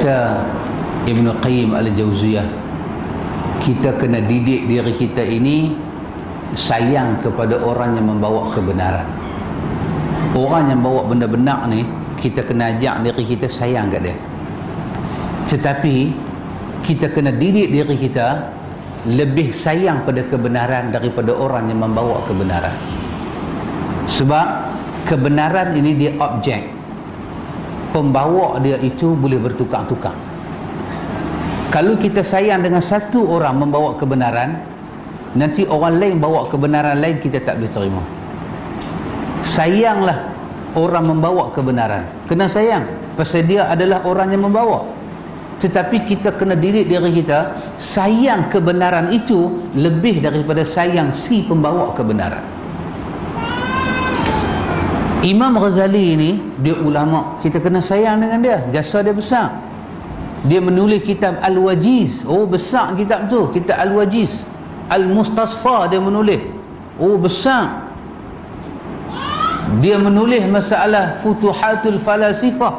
Kata Ibn Qayyim Al-Jauziyah, kita kena didik diri kita ini sayang kepada orang yang membawa kebenaran. Orang yang bawa benda benar ni, kita kena ajak diri kita sayang kat dia. Tetapi kita kena didik diri kita lebih sayang pada kebenaran daripada orang yang membawa kebenaran. Sebab kebenaran ini dia objek, pembawa dia itu boleh bertukar-tukar. Kalau kita sayang dengan satu orang membawa kebenaran, nanti orang lain bawa kebenaran lain, kita tak boleh terima. Sayanglah orang membawa kebenaran, kena sayang, pasal dia adalah orang yang membawa. Tetapi kita kena didik diri kita sayang kebenaran itu lebih daripada sayang si pembawa kebenaran. Imam Ghazali ini, dia ulama, kita kena sayang dengan dia, jasa dia besar. Dia menulis kitab Al-Wajiz. Oh, besar kitab tu, kitab Al-Wajiz. Al-Mustasfa dia menulis. Oh, besar. Dia menulis masalah Futuhatul Falasifah,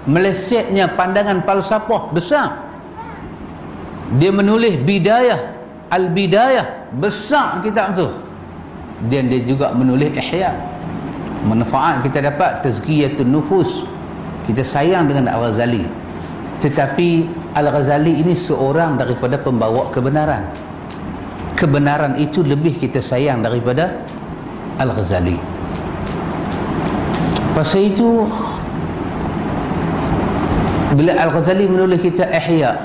melesetnya pandangan falsafah, besar. Dia menulis Bidayah, Al-Bidayah, besar kitab tu. Dan dia juga menulis Ihya. Manfaat kita dapat tazkiyatun nufus. Kita sayang dengan Al-Ghazali. Tetapi Al-Ghazali ini seorang daripada pembawa kebenaran. Kebenaran itu lebih kita sayang daripada Al-Ghazali. Pasal itu, bila Al-Ghazali menulis kitab Ihya,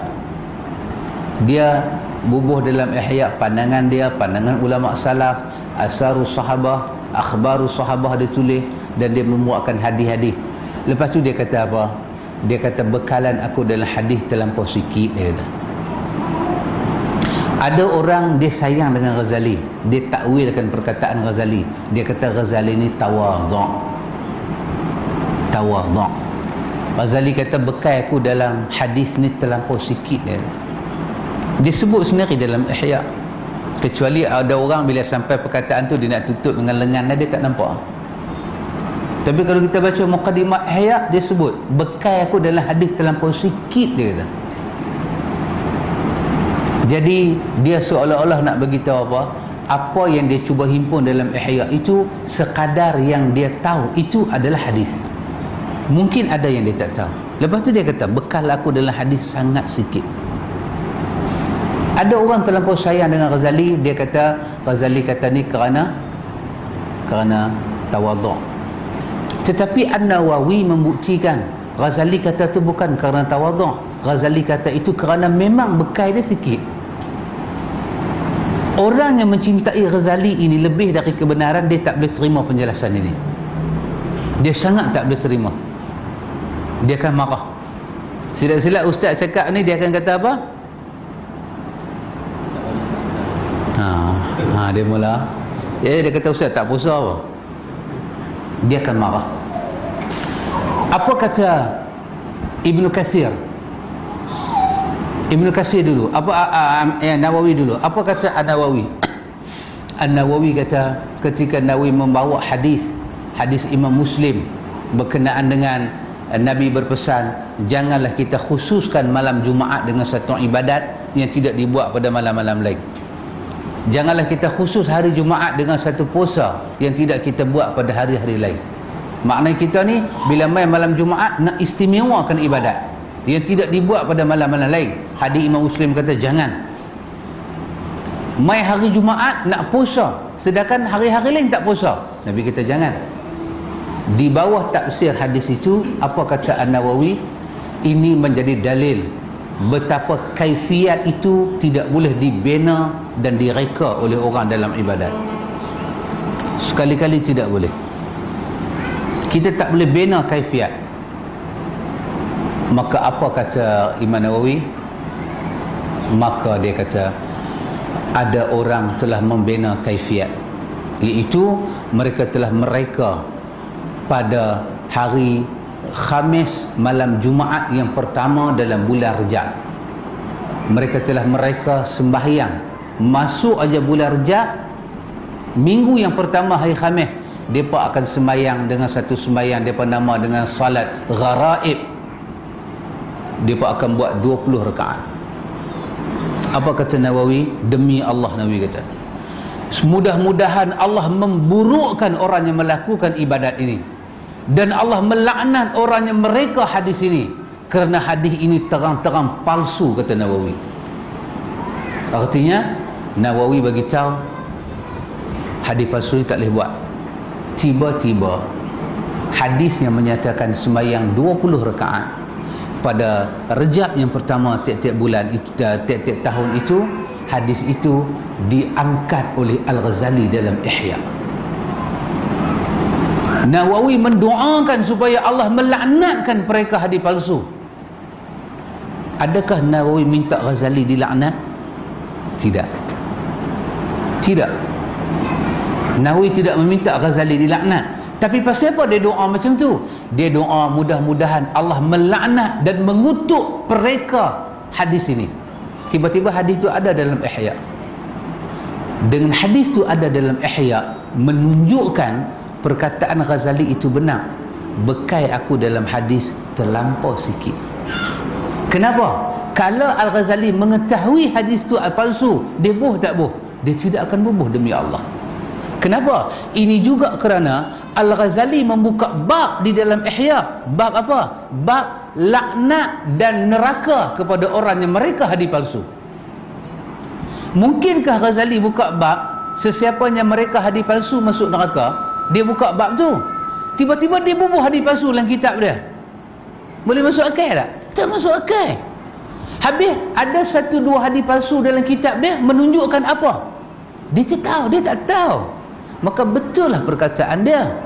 dia bubuh dalam Ihya pandangan dia, pandangan ulama salaf, asarus sahabah, akhbarus sahabah dia tulis, dan dia membuatkan hadis-hadis. Lepas tu dia kata apa? Dia kata bekalan aku dalam hadis terlampau sikit, dia kata. Ada orang dia sayang dengan Ghazali, dia takwilkan perkataan Ghazali. Dia kata Ghazali ni tawadhu'. Tawadhu'. Ghazali kata bekal aku dalam hadis ni terlampau sikit, dia sebut sendiri dalam Ihya. Kecuali ada orang bila sampai perkataan tu dia nak tutup dengan lengan dia tak nampak. Tapi kalau kita baca Muqaddimat Ihya, dia sebut bekal aku dalam hadis terlampau sikit, dia kata. Jadi dia seolah-olah nak beritahu apa? Apa yang dia cuba himpun dalam Ihya itu sekadar yang dia tahu itu adalah hadis. Mungkin ada yang dia tak tahu. Lepas tu dia kata bekal aku dalam hadis sangat sikit. Ada orang terlampau sayang dengan Ghazali, dia kata Ghazali kata ni kerana tawadhu'. Tetapi An-Nawawi membuktikan Ghazali kata tu bukan kerana tawadhu'. Ghazali kata itu kerana memang bekal dia sikit. Orang yang mencintai Ghazali ini lebih dari kebenaran, dia tak boleh terima penjelasan ini. Dia sangat tak boleh terima. Dia akan marah. Silap-silap ustaz cakap ni, dia akan kata apa? Dia mula. Dia kata ustaz tak puasa apa? Dia akan marah. Apa kata Ibn Kathir? Ibn Kathir dulu. Nawawi dulu. Apa kata An-Nawawi? An-Nawawi kata ketika Nawawi membawa hadis Imam Muslim berkenaan dengan Nabi berpesan, janganlah kita khususkan malam Jumaat dengan satu ibadat yang tidak dibuat pada malam-malam lain. Janganlah kita khusus hari Jumaat dengan satu puasa yang tidak kita buat pada hari-hari lain. Maknanya kita ni bila main malam Jumaat nak istimewakan ibadat yang tidak dibuat pada malam-malam lain. Hadis Imam Muslim kata jangan. Mai hari Jumaat nak puasa sedangkan hari-hari lain tak puasa. Nabi kata jangan. Di bawah tafsir hadis itu, apa kata An-Nawawi? Ini menjadi dalil betapa kaifiat itu tidak boleh dibina dan direka oleh orang dalam ibadat. Sekali-kali tidak boleh. Kita tak boleh bina kaifiat. Maka apa kata Imam Nawawi? Maka dia kata ada orang telah membina kaifiat, iaitu mereka telah mereka pada hari Khamis malam Jumaat yang pertama dalam bulan Rejab. Mereka telah mereka sembahyang masuk aja bulan Rejab, minggu yang pertama hari Khamis, mereka akan sembahyang dengan satu sembahyang mereka nama dengan salat gharaib. Mereka akan buat 20 rakaat. Apa kata Nawawi? Demi Allah, Nawawi kata, mudah-mudahan Allah memburukkan orang yang melakukan ibadat ini, dan Allah melaknat orang yang mereka hadis ini, kerana hadis ini terang-terang palsu, kata Nawawi. Artinya Nawawi bagi tahu hadis palsu ni tak boleh buat. Tiba-tiba hadis yang menyatakan sembahyang 20 rakaat pada Rejab yang pertama tiap-tiap bulan itu, tiap-tiap tahun itu, hadis itu diangkat oleh Al-Ghazali dalam Ihya. Nawawi mendoakan supaya Allah melaknatkan mereka hadis palsu. Adakah Nawawi minta Ghazali dilaknat? Tidak. Tidak. Nawawi tidak meminta Ghazali dilaknat. Tapi pasal apa dia doa macam tu? Dia doa mudah-mudahan Allah melaknat dan mengutuk mereka hadis ini. Tiba-tiba hadis itu ada dalam Ihya. Dengan hadis itu ada dalam Ihya, menunjukkan perkataan Ghazali itu benar. Bekai aku dalam hadis terlampau sikit. Kenapa? Kalau Al-Ghazali mengetahui hadis itu palsu, dia boh tak boh? Dia tidak akan boh demi Allah. Kenapa? Ini juga kerana Al-Ghazali membuka bab di dalam Ihya. Bab apa? Bab laknat dan neraka kepada orang yang mereka hadis palsu. Mungkinkah Ghazali buka bab sesiapanya mereka hadis palsu masuk neraka? Dia buka bab tu, tiba-tiba dia bubuh hadis palsu dalam kitab dia. Boleh masuk akal tak? Tak masuk akal. Habis ada satu dua hadis palsu dalam kitab dia menunjukkan apa? Dia tak tahu, dia tak tahu. Maka betul lah perkataan dia,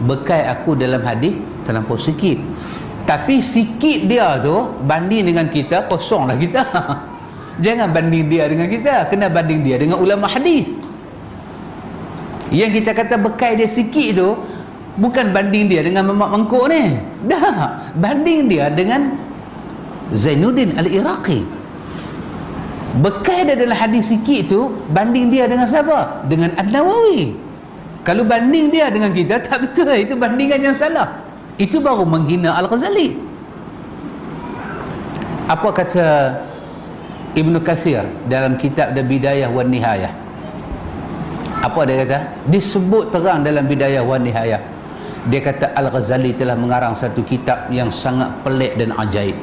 bekai aku dalam hadis terlampau sikit. Tapi sikit dia tu banding dengan kita, kosong lah kita. Jangan banding dia dengan kita, kena banding dia dengan ulama hadis. Yang kita kata bekai dia sikit tu bukan banding dia dengan Mamat Mangkuk ni. Dah, banding dia dengan Zainuddin Al-Iraqi. Bekai dia dalam hadis sikit tu, banding dia dengan siapa? Dengan An-Nawawi. Kalau banding dia dengan kita, tak betul, itu bandingan yang salah. Itu baru menghina Al-Ghazali. Apa kata Ibn Katsir dalam kitab The Bidayah wan Nihayah? Apa dia kata? Disebut terang dalam Bidayah wan Nihayah. Dia kata Al-Ghazali telah mengarang satu kitab yang sangat pelik dan ajaib,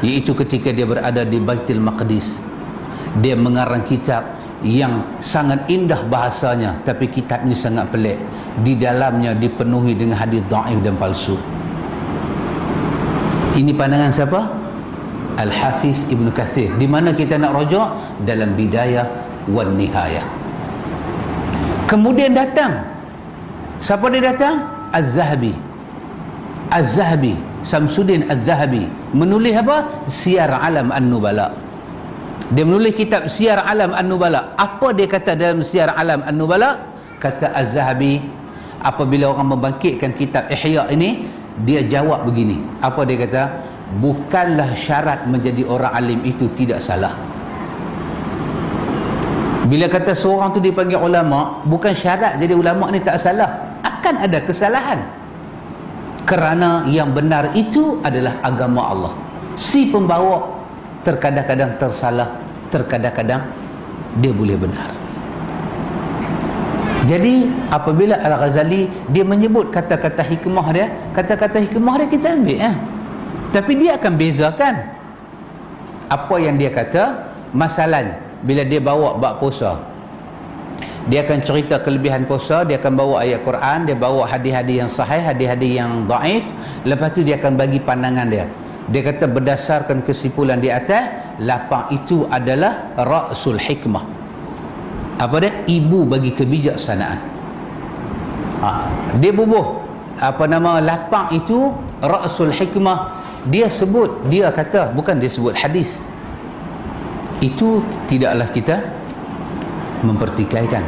iaitu ketika dia berada di Baitul Maqdis. Dia mengarang kitab yang sangat indah bahasanya, tapi kitab ini sangat pelik. Di dalamnya dipenuhi dengan hadis dhaif dan palsu. Ini pandangan siapa? Al-Hafiz Ibn Katsir. Di mana kita nak rujuk? Dalam Bidayah wan Nihayah. Kemudian datang, siapa dia datang? Az-Zahabi. Az-Zahabi, Samsuddin Az-Zahabi, menulis apa? Siyar Alam An-Nubala. Dia menulis kitab Siyar Alam An-Nubala. Apa dia kata dalam Siyar Alam An-Nubala? Kata Az-Zahabi, apabila orang membangkitkan kitab Ihya ini, dia jawab begini. Apa dia kata? Bukanlah syarat menjadi orang alim itu tidak salah. Bila kata seorang tu dipanggil ulama, bukan syarat jadi ulama ni tak salah. Akan ada kesalahan. Kerana yang benar itu adalah agama Allah. Si pembawa terkadang-kadang tersalah, terkadang-kadang dia boleh benar. Jadi apabila Al-Ghazali dia menyebut kata-kata hikmah dia, kata-kata hikmah dia kita ambil tapi dia akan bezakan apa yang dia kata. Masalan, bila dia bawa bab puasa, dia akan cerita kelebihan puasa, dia akan bawa ayat Quran, dia bawa hadis-hadis yang sahih, hadis-hadis yang dhaif. Lepas tu dia akan bagi pandangan dia. Dia kata berdasarkan kesimpulan di atas, lapang itu adalah ra'sul hikmah. Apa dia? Ibu bagi kebijaksanaan. Dia bubuh apa nama lapang itu ra'sul hikmah. Dia sebut, dia kata, bukan dia sebut hadis. Itu tidaklah kita mempertikaikan.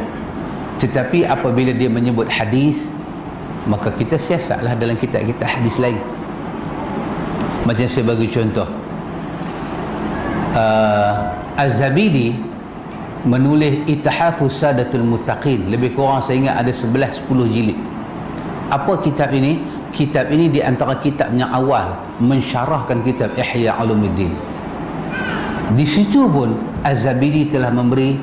Tetapi apabila dia menyebut hadis, maka kita siasatlah dalam kitab-kitab hadis lain. Macam saya bagi contoh, Az-Zabidi menulis Ithafus Sadatul Muttaqin, lebih kurang saya ingat ada 11-10 jilid. Apa kitab ini? kitab ini di antara kitab yang awal mensyarahkan kitab Ihya Ulumuddin. Di situ pun Az-Zabidi telah memberi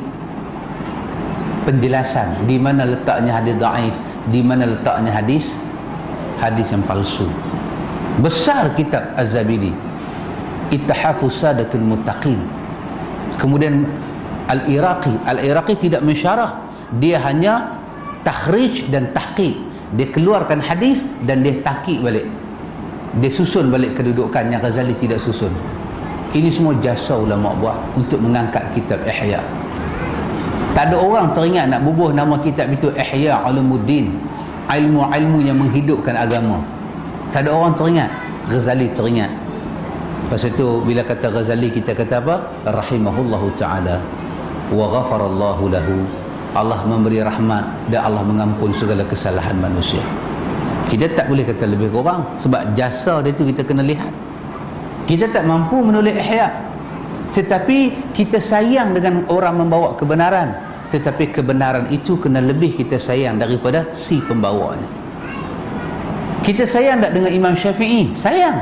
penjelasan di mana letaknya hadis dhaif, di mana letaknya hadis yang palsu. Besar kitab Az-Zabidi, Ittihafu Sadatul Muttaqin. Kemudian Al-Iraqi tidak mensyarah, dia hanya takhrij dan tahqiq. Dia keluarkan hadis dan dia tahqiq balik, dia susun balik kedudukan yang Ghazali tidak susun. Ini semua jasa ulama buat untuk mengangkat kitab Ihya. Tak ada orang teringat nak bubuh nama kitab itu Ihya Ulumuddin, ilmu-ilmu yang menghidupkan agama. Tak ada orang teringat. Ghazali teringat. Lepas itu bila kata Ghazali, kita kata apa? Rahimahullahu ta'ala wa ghafarallahu lahu. Allah memberi rahmat dan Allah mengampun segala kesalahan manusia. Kita tak boleh kata lebih kurang, sebab jasa dia tu kita kena lihat. Kita tak mampu menulis Ihya, tetapi kita sayang dengan orang membawa kebenaran, tetapi kebenaran itu kena lebih kita sayang daripada si pembawanya. Kita sayang tak dengan Imam Syafi'i? Sayang,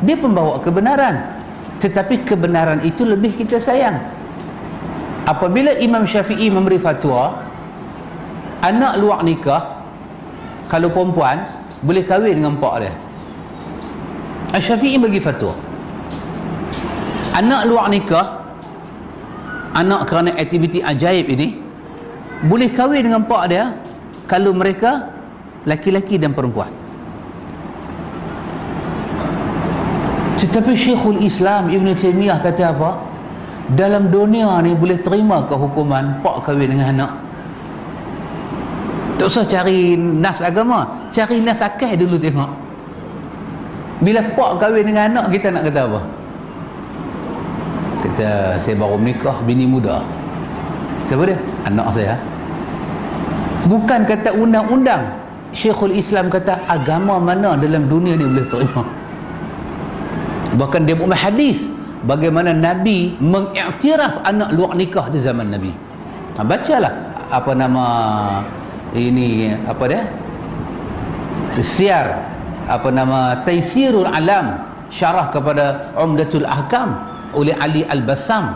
dia pembawa kebenaran, tetapi kebenaran itu lebih kita sayang. Apabila Imam Syafi'i memberi fatwa anak luar nikah, kalau perempuan boleh kahwin dengan pak dia, Syafi'i bagi fatwa anak luar nikah, anak kerana aktiviti ajaib ini boleh kahwin dengan pak dia kalau mereka laki-laki dan perempuan. Tetapi Syekhul Islam Ibn Taymiyah kata apa? Dalam dunia ni boleh terima ke hukuman pak kahwin dengan anak? Tak usah cari nas agama, cari nas akal dulu tengok. Bila pak kahwin dengan anak, kita nak kata apa? Kata, saya baru menikah bini muda. Siapa dia? Anak saya. Bukan kata undang-undang. Syekhul Islam kata agama mana dalam dunia ni boleh terima. Bahkan dia buat hadis bagaimana Nabi mengiktiraf anak luar nikah di zaman Nabi. Bacalah apa nama ini, apa dia, Syiar, apa nama, Taisirul Alam, syarah kepada Umdatul Ahkam oleh Ali Al-Bassam.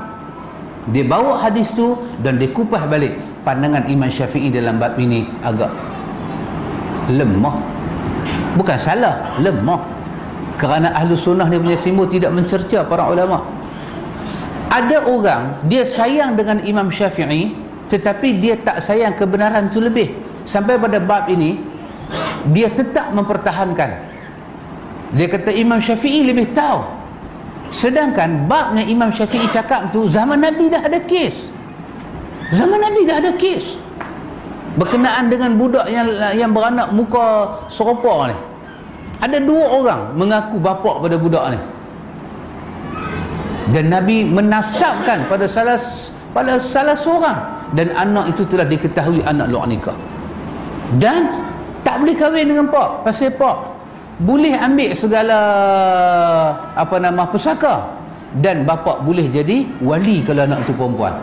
Dia bawa hadis tu dan dia kupas balik. Pandangan Imam Syafi'i dalam bab ini agak lemah. Bukan salah, lemah. Kerana ahlu sunnah ni punya simbol tidak mencerca para ulama. Ada orang dia sayang dengan Imam Syafi'i, tetapi dia tak sayang kebenaran tu lebih. Sampai pada bab ini dia tetap mempertahankan. Dia kata Imam Syafi'i lebih tahu. Sedangkan babnya Imam Syafi'i cakap tu zaman Nabi dah ada kes. Zaman Nabi dah ada kes berkenaan dengan budak yang beranak muka serupa ni. Ada 2 orang mengaku bapa pada budak ni, dan Nabi menasabkan pada salah seorang, dan anak itu telah diketahui anak luar nikah, dan tak boleh kahwin dengan pak. Pasal pak boleh ambil segala apa nama pusaka, dan bapa boleh jadi wali kalau anak itu perempuan.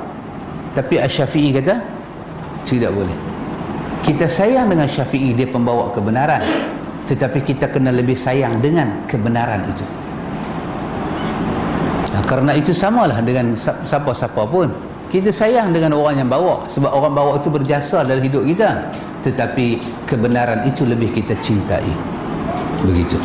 Tapi Asy-Syafi'i kata tidak boleh. Kita sayang dengan Syafi'i, dia pembawa kebenaran, tetapi kita kena lebih sayang dengan kebenaran itu. Karena itu samalah dengan siapa-siapa pun. Kita sayang dengan orang yang bawa, sebab orang bawa itu berjasa dalam hidup kita, tetapi kebenaran itu lebih kita cintai. Begitu.